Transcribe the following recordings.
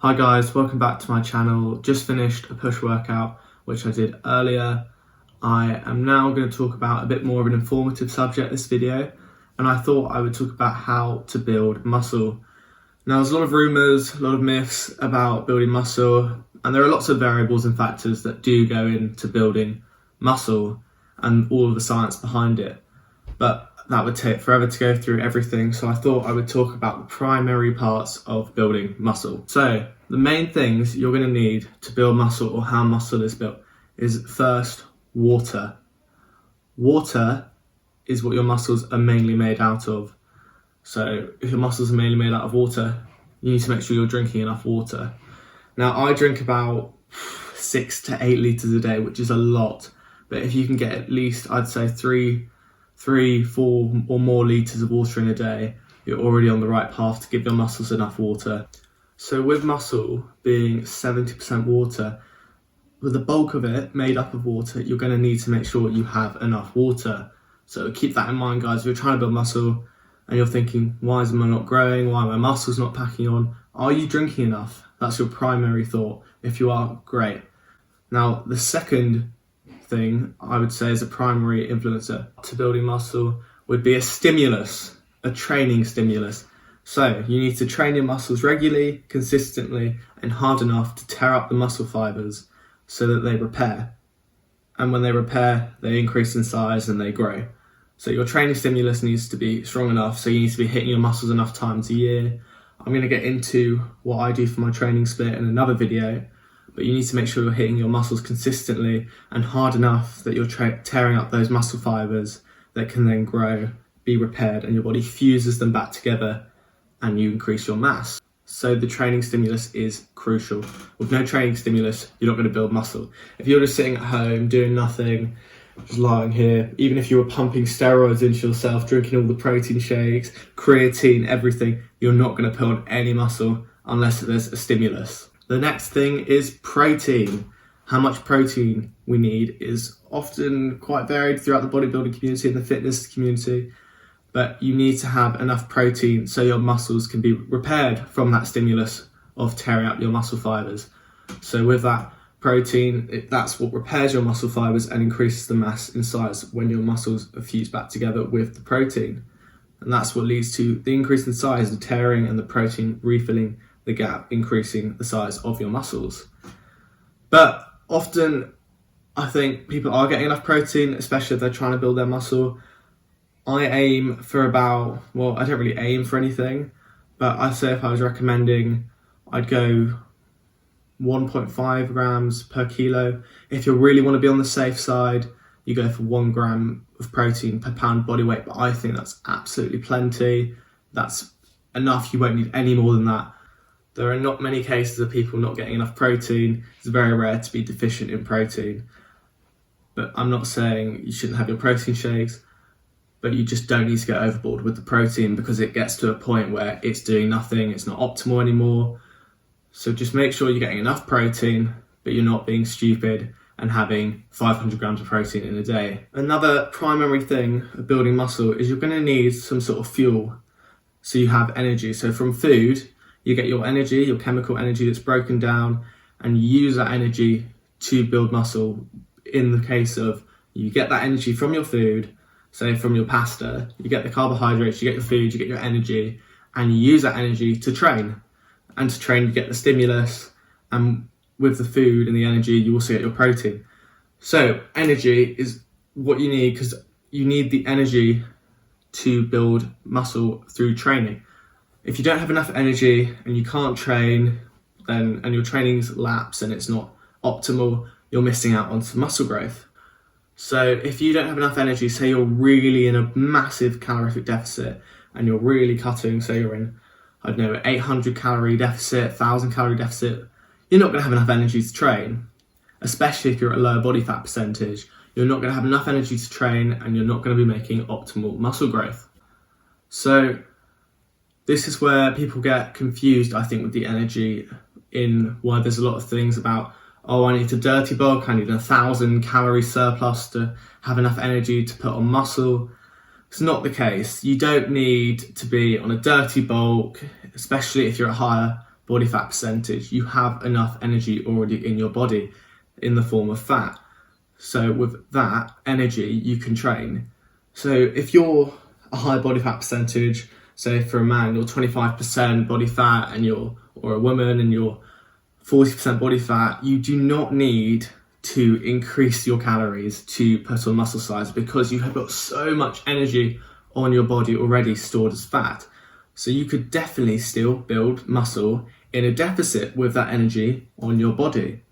Hi guys, welcome back to my channel. Just finished a push workout, which I did earlier. I am now going to talk about a bit more of an informative subject this video, and I thought I would talk about how to build muscle. Now there's a lot of rumours, a lot of myths about building muscle, and there are lots of variables and factors that do go into building muscle and all of the science behind it. But that would take forever to go through everything, so I thought I would talk about the primary parts of building muscle. So the main things you're going to need to build muscle, or how muscle is built, is first water. Water is what your muscles are mainly made out of. So if your muscles are mainly made out of water, you need to make sure you're drinking enough water. Now I drink about 6 to 8 litres a day, which is a lot, but if you can get at least, I'd say 3, 4 or more litres of water in a day, you're already on the right path to give your muscles enough water. So with muscle being 70% water, with the bulk of it made up of water, you're going to need to make sure you have enough water. So keep that in mind, guys. If you're trying to build muscle and you're thinking, why is mine not growing? Why are my muscles not packing on? Are you drinking enough? That's your primary thought. If you are, great. Now, the second thing I would say is a primary influencer to building muscle would be a stimulus, a training stimulus. So you need to train your muscles regularly, consistently, and hard enough to tear up the muscle fibers so that they repair. And when they repair, they increase in size and they grow. So your training stimulus needs to be strong enough, so you need to be hitting your muscles enough times a year. I'm going to get into what I do for my training split in another video, but you need to make sure you're hitting your muscles consistently and hard enough that you're tearing up those muscle fibers that can then grow, be repaired, and your body fuses them back together and you increase your mass. So the training stimulus is crucial. With no training stimulus, you're not going to build muscle. If you're just sitting at home doing nothing, just lying here, even if you were pumping steroids into yourself, drinking all the protein shakes, creatine, everything, you're not going to put on any muscle unless there's a stimulus. The next thing is protein. How much protein we need is often quite varied throughout the bodybuilding community and the fitness community, but you need to have enough protein so your muscles can be repaired from that stimulus of tearing up your muscle fibers. So with that protein, that's what repairs your muscle fibers and increases the mass in size when your muscles are fused back together with the protein. And that's what leads to the increase in size, the tearing, and the protein refilling the gap, increasing the size of your muscles. But often I think people are getting enough protein, especially if they're trying to build their muscle. I aim for about, well, I don't really aim for anything, but I'd say if I was recommending, I'd go 1.5 grams per kilo. If you really want to be on the safe side, you go for 1 gram of protein per pound body weight, but I think that's absolutely plenty. That's enough. You won't need any more than that. There are not many cases of people not getting enough protein. It's very rare to be deficient in protein. But I'm not saying you shouldn't have your protein shakes, but you just don't need to get overboard with the protein because it gets to a point where it's doing nothing, it's not optimal anymore. So just make sure you're getting enough protein, but you're not being stupid and having 500 grams of protein in a day. Another primary thing of building muscle is you're going to need some sort of fuel so you have energy. So from food, you get your energy, your chemical energy that's broken down, and you use that energy to build muscle. In the case of you get that energy from your food, say from your pasta, you get the carbohydrates, you get your food, you get your energy, and you use that energy to train. And to train, you get the stimulus, and with the food and the energy, you also get your protein. So energy is what you need because you need the energy to build muscle through training. If you don't have enough energy and you can't train, and your training's lapse and it's not optimal, you're missing out on some muscle growth. So if you don't have enough energy, say you're really in a massive calorific deficit and you're really cutting, say you're in, 800 calorie deficit, 1000 calorie deficit, you're not going to have enough energy to train, especially if you're at a lower body fat percentage. You're not going to have enough energy to train and you're not going to be making optimal muscle growth. So this is where people get confused, I think, with the energy, in why there's a lot of things about, oh, I need to dirty bulk, I need 1,000 calorie surplus to have enough energy to put on muscle. It's not the case. You don't need to be on a dirty bulk, especially if you're at higher body fat percentage, you have enough energy already in your body in the form of fat. So with that energy, you can train. So if you're a high body fat percentage, say for a man, you're 25% body fat or a woman and you're 40% body fat, you do not need to increase your calories to put on muscle size because you have got so much energy on your body already stored as fat. So you could definitely still build muscle in a deficit with that energy on your body.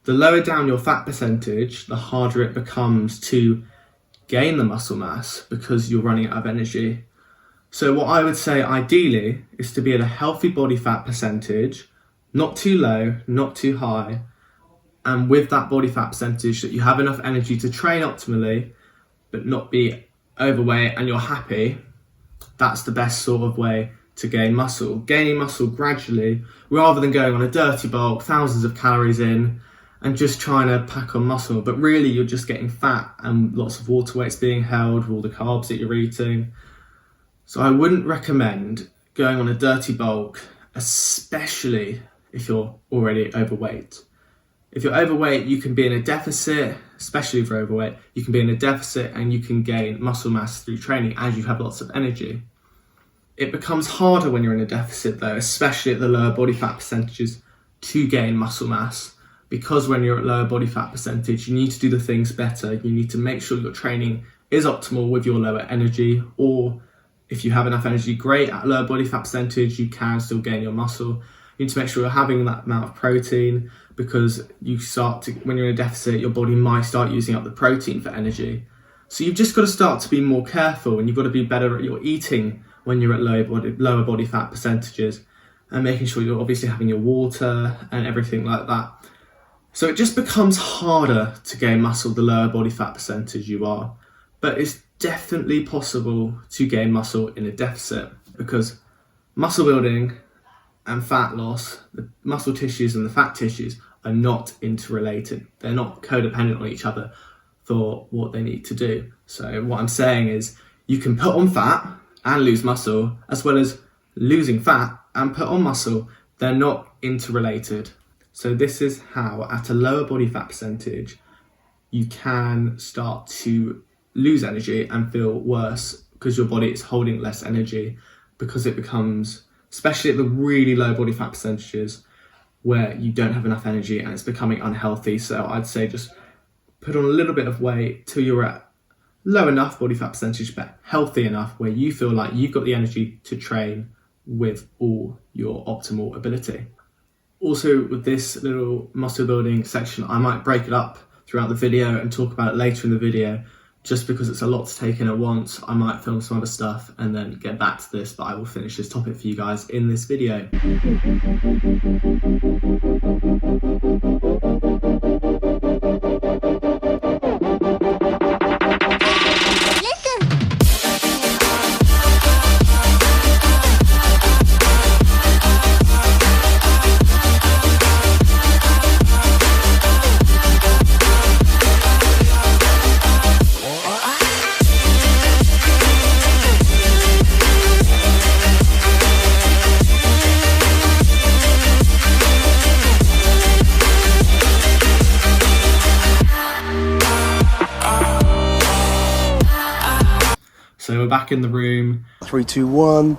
The lower down your fat percentage, the harder it becomes to gain the muscle mass because you're running out of energy. So what I would say ideally is to be at a healthy body fat percentage, not too low, not too high, and with that body fat percentage that you have enough energy to train optimally, but not be overweight and you're happy. That's the best sort of way to gain muscle. Gaining muscle gradually, rather than going on a dirty bulk, thousands of calories in, and just trying to pack on muscle. But really you're just getting fat and lots of water weights being held with all the carbs that you're eating. So I wouldn't recommend going on a dirty bulk, especially if you're already overweight. If you're overweight, you can be in a deficit, especially if you're overweight, you can be in a deficit and you can gain muscle mass through training as you have lots of energy. It becomes harder when you're in a deficit though, especially at the lower body fat percentages, to gain muscle mass. Because when you're at lower body fat percentage, you need to do the things better. You need to make sure your training is optimal with your lower energy, or if you have enough energy, great, at lower body fat percentage, you can still gain your muscle. You need to make sure you're having that amount of protein, because when you're in a deficit, your body might start using up the protein for energy. So you've just got to start to be more careful, and you've got to be better at your eating when you're at lower body fat percentages, and making sure you're obviously having your water and everything like that. So it just becomes harder to gain muscle the lower body fat percentage you are, but it's definitely possible to gain muscle in a deficit, because muscle building and fat loss, the muscle tissues and the fat tissues, are not interrelated. They're not codependent on each other for what they need to do. So what I'm saying is you can put on fat and lose muscle, as well as losing fat and put on muscle. They're not interrelated. So this is how, at a lower body fat percentage, you can start to lose energy and feel worse because your body is holding less energy, because it becomes, especially at the really low body fat percentages, where you don't have enough energy and it's becoming unhealthy. So I'd say just put on a little bit of weight till you're at low enough body fat percentage, but healthy enough where you feel like you've got the energy to train with all your optimal ability. Also, with this little muscle building section, I might break it up throughout the video and talk about it later in the video, just because it's a lot to take in at once. I might film some other stuff and then get back to this, but I will finish this topic for you guys in this video. So we're back in the room. 3, 2, 1,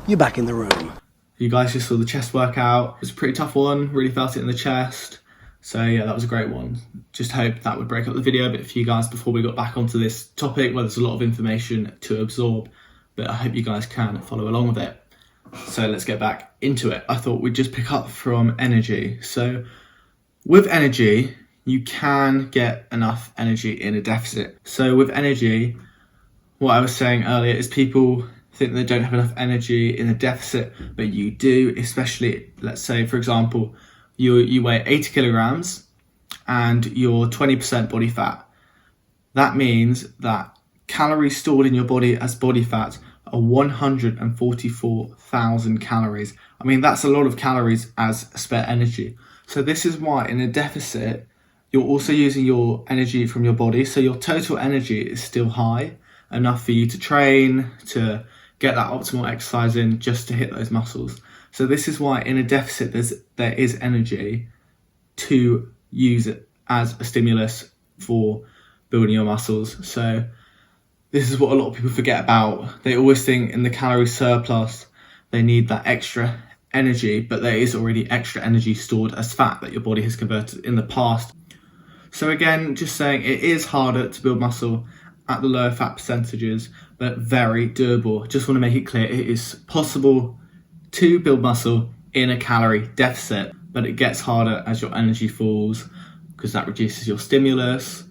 you're back in the room. You guys just saw the chest workout. It was a pretty tough one, really felt it in the chest. So yeah, that was a great one. Just hope that would break up the video a bit for you guys before we got back onto this topic where there's a lot of information to absorb, but I hope you guys can follow along with it. So let's get back into it. I thought we'd just pick up from energy. So with energy, you can get enough energy in a deficit. So with energy, what I was saying earlier is people think they don't have enough energy in a deficit, but you do, especially, let's say, for example, you weigh 80 kilograms and you're 20% body fat. That means that calories stored in your body as body fat are 144,000 calories. I mean, that's a lot of calories as spare energy. So this is why in a deficit, you're also using your energy from your body. So your total energy is still high, enough for you to train, to get that optimal exercise in, just to hit those muscles. So this is why in a deficit there is energy to use it as a stimulus for building your muscles. So this is what a lot of people forget about. They always think in the calorie surplus they need that extra energy, but there is already extra energy stored as fat that your body has converted in the past. So again, just saying, it is harder to build muscle at the lower fat percentages, but very doable. Just want to make it clear, it is possible to build muscle in a calorie deficit, but it gets harder as your energy falls, because that reduces your stimulus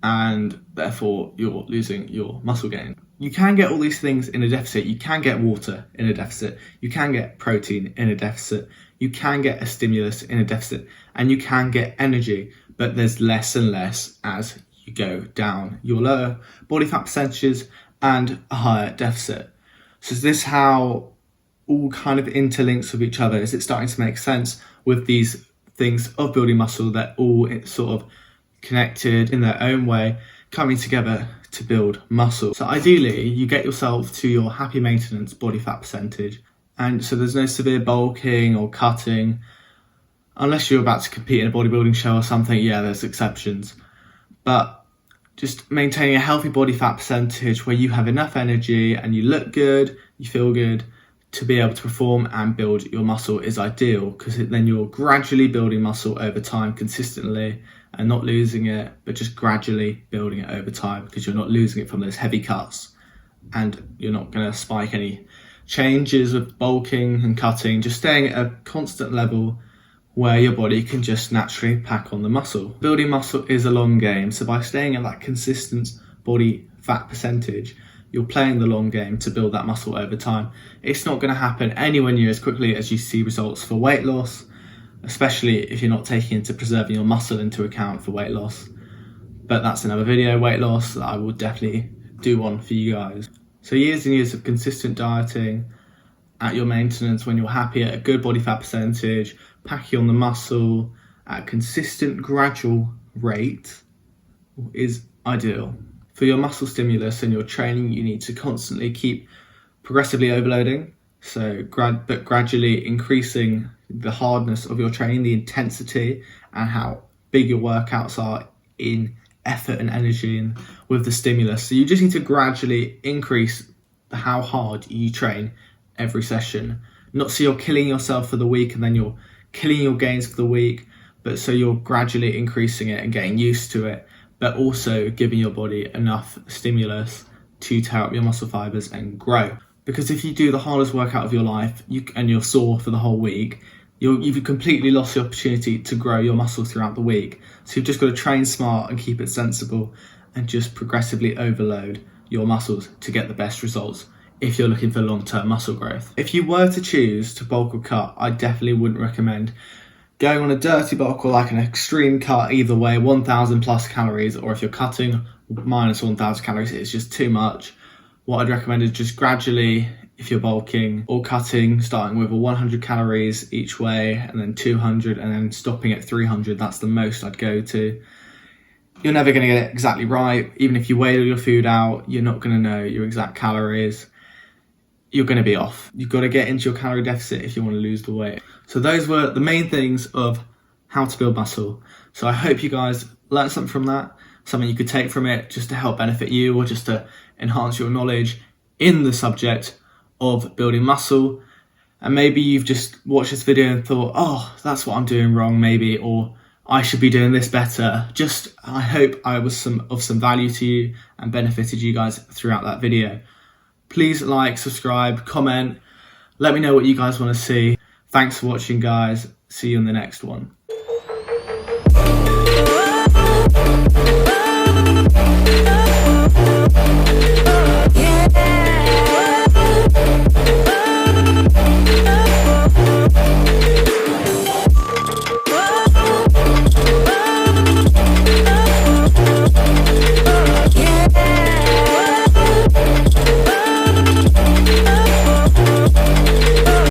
and therefore you're losing your muscle gain. You can get all these things in a deficit. You can get water in a deficit. You can get protein in a deficit. You can get a stimulus in a deficit, and you can get energy, but there's less and less as you go down your lower body fat percentages and a higher deficit. So is this how all kind of interlinks with each other? Is it starting to make sense with these things of building muscle that all sort of connected in their own way, coming together to build muscle? So ideally you get yourself to your happy maintenance body fat percentage, and so there's no severe bulking or cutting, unless you're about to compete in a bodybuilding show or something. Yeah, there's exceptions, but just maintaining a healthy body fat percentage where you have enough energy and you look good, you feel good to be able to perform and build your muscle is ideal, because then you're gradually building muscle over time consistently and not losing it, but just gradually building it over time, because you're not losing it from those heavy cuts, and you're not going to spike any changes with bulking and cutting, just staying at a constant level where your body can just naturally pack on the muscle. Building muscle is a long game, so by staying at that consistent body fat percentage, you're playing the long game to build that muscle over time. It's not going to happen anywhere near as quickly as you see results for weight loss, especially if you're not taking into preserving your muscle into account for weight loss. But that's another video, weight loss, that I will definitely do one for you guys. So years and years of consistent dieting at your maintenance, when you're happy at a good body fat percentage, packing on the muscle at a consistent gradual rate, is ideal. For your muscle stimulus and your training, you need to constantly keep progressively overloading, but gradually increasing the hardness of your training, the intensity, and how big your workouts are in effort and energy and with the stimulus. So you just need to gradually increase how hard you train every session. Not so you're killing yourself for the week and then you're killing your gains for the week, but so you're gradually increasing it and getting used to it, but also giving your body enough stimulus to tear up your muscle fibers and grow. Because if you do the hardest workout of your life and you're sore for the whole week, you've completely lost the opportunity to grow your muscle throughout the week. So you've just got to train smart and keep it sensible and just progressively overload your muscles to get the best results if you're looking for long-term muscle growth. If you were to choose to bulk or cut, I definitely wouldn't recommend going on a dirty bulk or like an extreme cut. Either way, 1,000 plus calories, or if you're cutting minus 1,000 calories, it's just too much. What I'd recommend is just gradually, if you're bulking or cutting, starting with 100 calories each way and then 200 and then stopping at 300. That's the most I'd go to. You're never going to get it exactly right. Even if you weigh all your food out, you're not going to know your exact calories. You're going to be off. You've got to get into your calorie deficit if you want to lose the weight. So those were the main things of how to build muscle. So I hope you guys learned something from that, something you could take from it just to help benefit you or just to enhance your knowledge in the subject of building muscle. And maybe you've just watched this video and thought, oh, that's what I'm doing wrong maybe, or I should be doing this better. I hope I was of some value to you and benefited you guys throughout that video. Please like, subscribe, comment. Let me know what you guys want to see. Thanks for watching, guys. See you in the next one. Yeah.